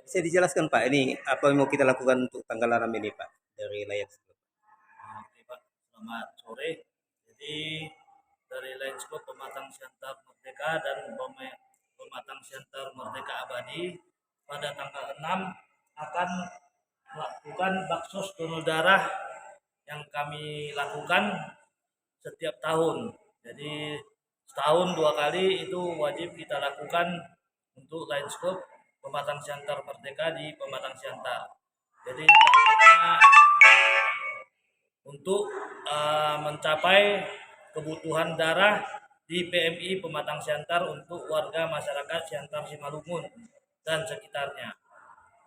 Bisa dijelaskan Pak, ini apa yang mau kita lakukan untuk tanggal 6 ini Pak dari Lions Club? Oke Pak, selamat sore. Jadi dari Lions Club Pematang Siantar Merdeka dan Pematang Siantar Merdeka Abadi pada tanggal 6 akan melakukan baksos donor darah yang kami lakukan setiap tahun. Jadi setahun 2 kali itu wajib kita lakukan untuk Lions Club Pematang Siantar Merdeka di Pematang Siantar. Jadi targetnya untuk mencapai kebutuhan darah di PMI Pematang Siantar untuk warga masyarakat Siantar Simalungun dan sekitarnya.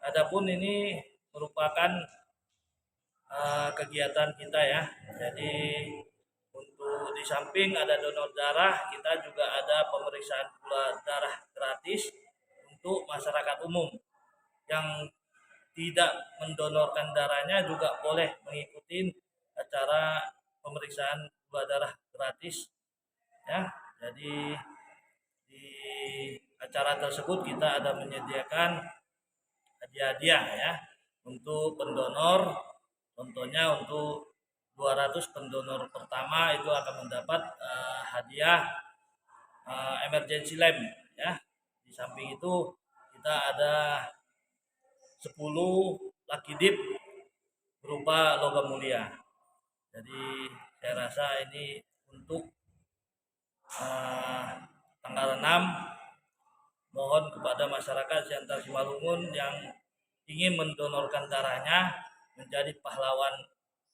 Adapun ini merupakan kegiatan kita ya. Jadi untuk di samping ada donor darah, kita juga ada pemeriksaan gula darah gratis untuk masyarakat umum yang tidak mendonorkan darahnya juga boleh mengikuti acara pemeriksaan gula darah gratis ya. Jadi di acara tersebut kita ada menyediakan hadiah-hadiah ya untuk pendonor. Contohnya untuk 200 pendonor pertama itu akan mendapat hadiah emergency lamp ya. Di samping itu kita ada 10 lucky dip berupa logam mulia. Jadi saya rasa ini untuk tanggal 6 mohon kepada masyarakat Siantar Simalungun yang ingin mendonorkan darahnya menjadi pahlawan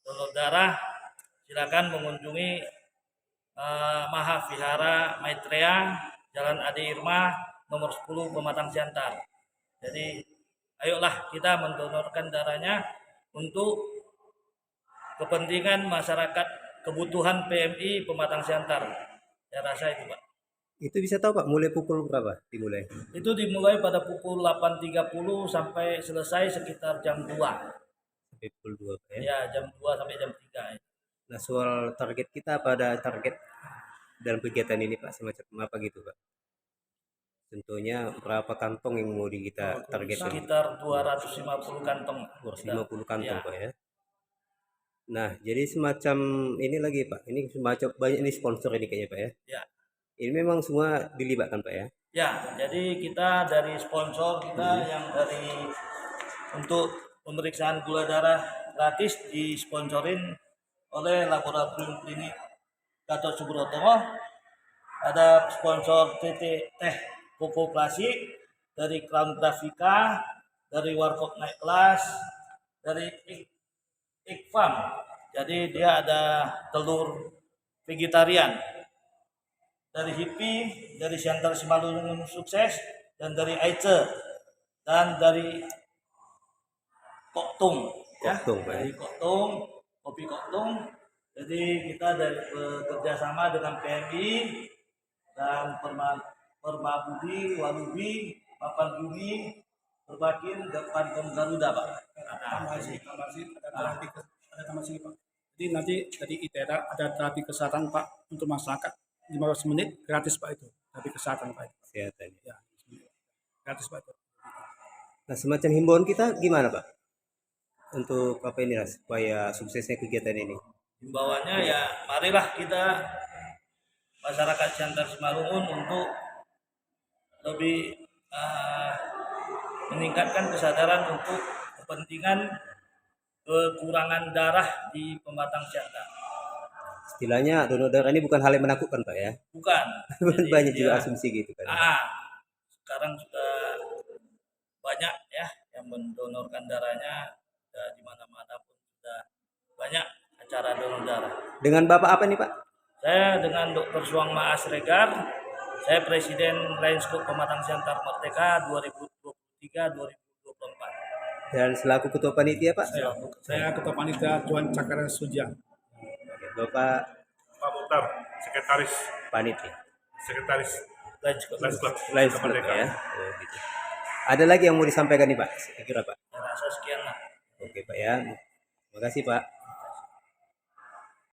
donor darah, silakan mengunjungi Maha Vihara Maitreya, Jalan Ade Irma, nomor 10 Pematang Siantar. Jadi ayolah kita mendonorkan darahnya untuk kepentingan masyarakat, kebutuhan PMI Pematang Siantar. Saya rasa itu Pak. Itu bisa tahu Pak, mulai pukul berapa dimulai? Itu dimulai pada pukul 8.30 sampai selesai sekitar jam 2. Sampai pukul 2 Pak ya? Ya, jam 2 sampai jam 3. Nah soal target kita, apa ada target dalam kegiatan ini Pak, semacam apa gitu Pak? Tentunya berapa kantong yang mau kita targetkan? Sekitar 250 kantong. 250 kantong ya. Pak ya? Nah jadi semacam ini lagi Pak, ini semacam banyak ini sponsor ini kayaknya Pak ya? Ya. Ini memang semua dilibatkan Pak ya? Ya, jadi kita dari sponsor kita yang dari untuk pemeriksaan gula darah gratis disponsorin oleh Laboratorium Klinik Gatot Subroto. Ada sponsor TT Teh Koko Klasik, dari Crown Grafika, dari Warkop Naik Kelas, dari Ikfam. Jadi dia ada telur vegetarian. Dari Hippie, dari Siantar Simalungun Sukses, dan dari Aice, dan dari Koktung. Koktung, Pak. Dari Koktung, kopi Koktung. Jadi kita dari bekerjasama dengan PMI dan Permabudi, Walubi, Papan Bumi, Perbakin, depan Garuda Pak. Ada terapi Pak. Jadi nanti dari ITERA ada terapi kesehatan Pak untuk masyarakat 15 menit gratis Pak itu. Terapi kesehatan Pak itu. Kesehatan. Ya, gratis Pak itu. Nah semacam himbauan kita gimana Pak? Untuk apa ini lah supaya suksesnya kegiatan ini? Himbauannya ya marilah kita masyarakat Siantar Simalungun untuk lebih meningkatkan kesadaran untuk kepentingan kekurangan darah di Pematang Siantar. Istilahnya donor darah ini bukan hal yang menakutkan Pak ya? Bukan. Banyak juga asumsi gitu kan. Sekarang sudah banyak ya yang mendonorkan darahnya, di mana-mana pun sudah banyak acara donor darah. Dengan Bapak apa nih Pak? Saya dengan Dr. Suang Maas Regar. Saya Presiden Lions Club Pematang Siantar Merdeka 2023-2024. Dan selaku Ketua Panitia Pak? Saya Ketua Panitia Tuan Cakra Suja. Bapak Pak Muhtar, Sekretaris Panitia. Sekretaris Lions Club. Lions Club ya. Oh, gitu. Ada lagi yang mau disampaikan nih Pak? Saya kira Pak. Saya rasa sekian lah. Oke Pak ya. Terima kasih Pak.